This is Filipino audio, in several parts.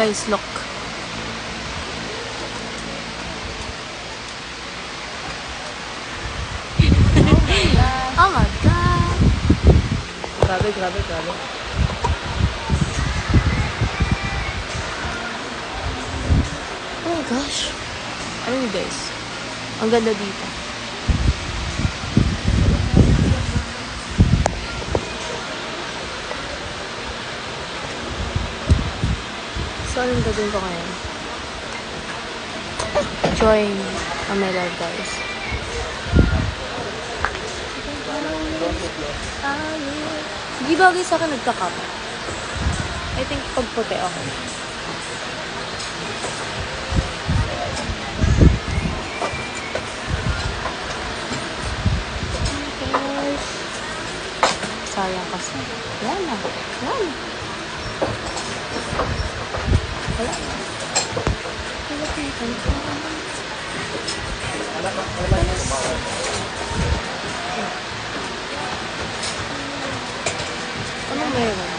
Guys, look. Oh my God. Grabe, grabe, grabe. Oh my gosh. Ano yun, guys? Ang ganda dito. So, anong gagawin ko ngayon? Join my live, guys. Hindi bagay sa akin nagka-cup. I think pag puti ako. Sayang kasi. Yan na. Yan. Wala. Ano meron?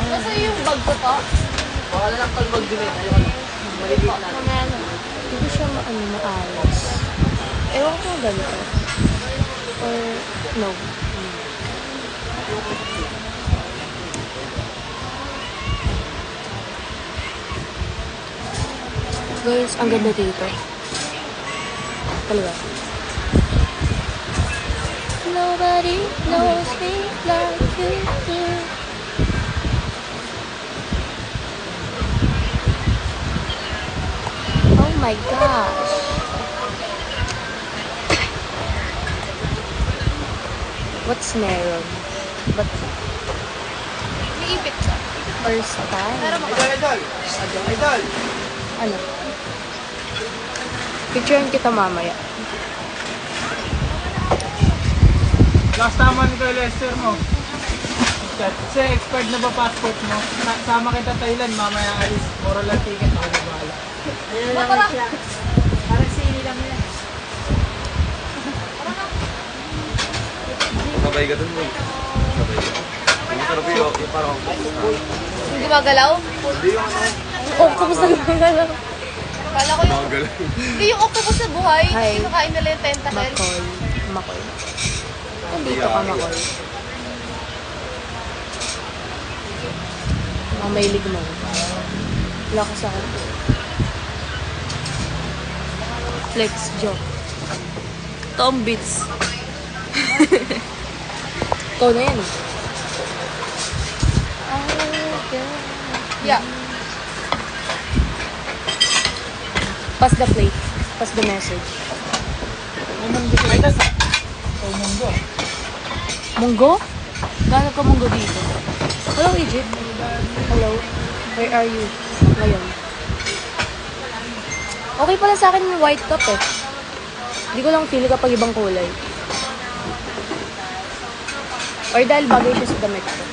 Kasi yung bag ko to. Wala lang pag mag-dumit. Ayaw lang. Maligit na. Hindi ko siya maayos. Ewan ko ganito. Or, no. Guys, ang ganda dito. Talaga. Nobody knows me like you do. Oh my gosh. What's meron? But May ipit siya. first time. Pero Idol! Ano? Picturean kita mamaya. Last tama ni Kuya Lester mo. Kasi expired na ba passport mo? Sama kita Thailand, mamaya alis. Moral lang ticket, ako na bahala. Ayun lang siya. Parang sili lang yan. Sabay ka dun mo. Sabay ka. Ang sarap yung parang Yung gumagalaw? hindi yung ano. Octopus na gumagalaw. Kala ko yung... Hindi yung octopus na buhay. Hi. Kinakain nila yung tentacle. Makoy. Makoy. Nandito ka, Makoy. Mamailig mo. Wala ka sa akin. Flex joke. Tom Beats. Ikaw na yan. Yeah. Pass the plate. Pass the message. Munggo. Munggo? Gano'n ka munggo dito? Hello, Egypt. Hello. Where are you? Ngayon. Okay pala sa akin yung white cup eh. Hindi ko lang feel kapag ibang kulay. Or dahil bagay siya sa damit ko.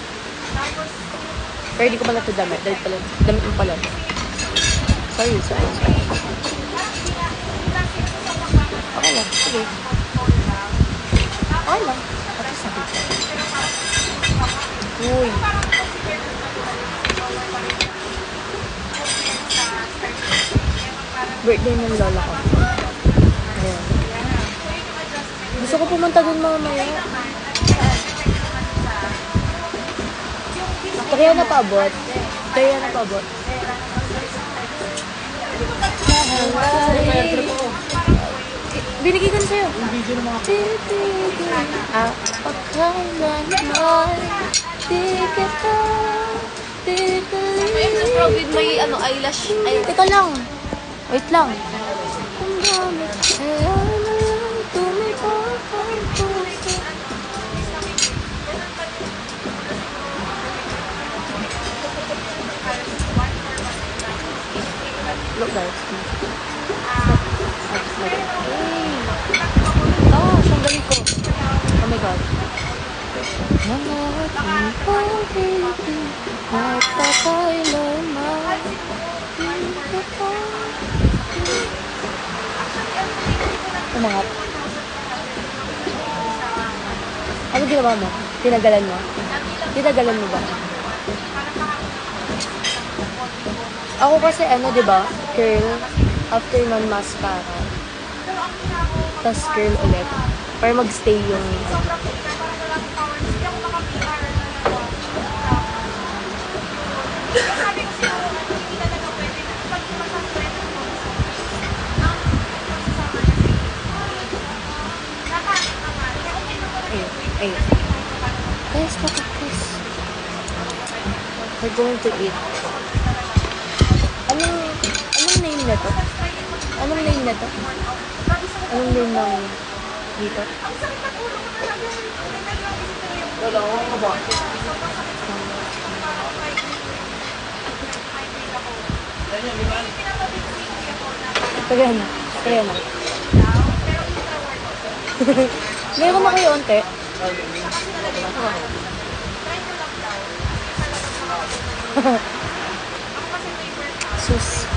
Pero hindi ko pala ito damit. Dahil pala, damit mo pala. Sorry. Okay lang. Sige. Okay lang. Tapos sabi ko. Uy. Birthday ng lola ko. Ayan. Gusto ko pumunta dun mamaya. Kaya na paabot. Binigay ko na sa'yo. Yung video ng mga Ayun, sa Provid may ano, eyelash. Ayun. Teka lang. Wait lang. Look guys. Gosh, ang galing ko. Oh my god. Umangat. Ano ginawa mo? Tinagalan mo? Tinagalan mo ba? Ako kasi di ba? Curl. After nun, mascara. Tapos curl ulit. Para magstay yung... Ayun. Guys, guys. We're going to eat. Anong name na to? Anong name na to? Anong name ng dito? Kaya na. Kaya na. Meron na kayo onte. Sus.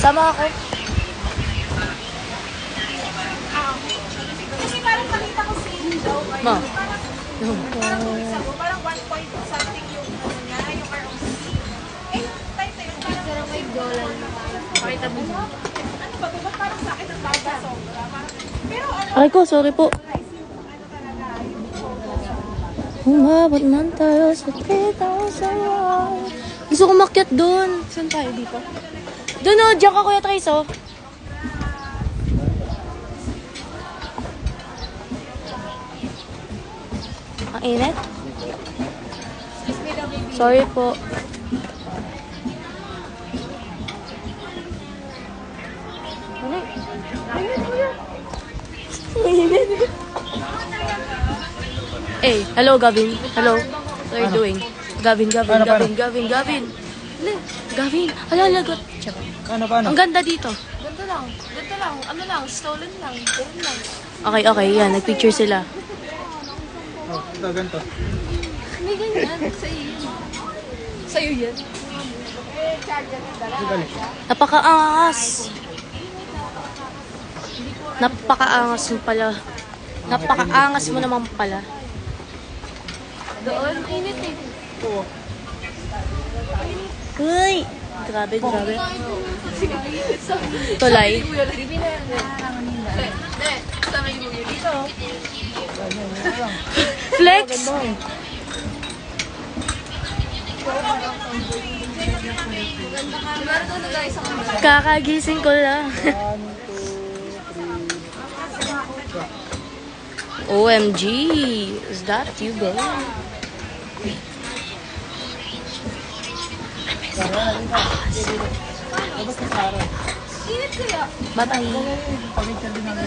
Sama ako. Kasi parang nakita ko si Joe. Ma. Parang 1 point something yung ano niya, yung ROC. Eh, type na yun, parang may dollar na. Pakita mo mo. Ano ba? Ba't parang sa akin ang baba sobra? Pero ano, Ay ko, sorry po. Umabot man tayo sa 3,000. Gusto ko makyat doon. Saan tayo dito? Doon o, diyan ka Kuya Trace o. Ang init? Sorry po. Ano? Hey, hello Gavin. Hello. What are you doing? Gavin. Paano? Gavin. Gavin, hala, lagot. Paano? Ang ganda dito. Ganito lang. Ano lang, stolen lang. Ganun lang. Okay, yan. Nagpicture sila. Oh, ito, ganito. May ganyan. Sa'yo yun. Sa'yo yan. Napakaangas. Napakaangas mo pala. Napakaangas mo naman pala. Doon, init eh. Oo. Uy! Grabe. Tulay. Bibi na yan. Sabi mo yun dito. Flex! Meron doon guys sa kamera. Kakagising ko lang. 1, 2, 3. OMG! Is that you, bro? Init kaya. Bye-bye. Pamit ka din namin.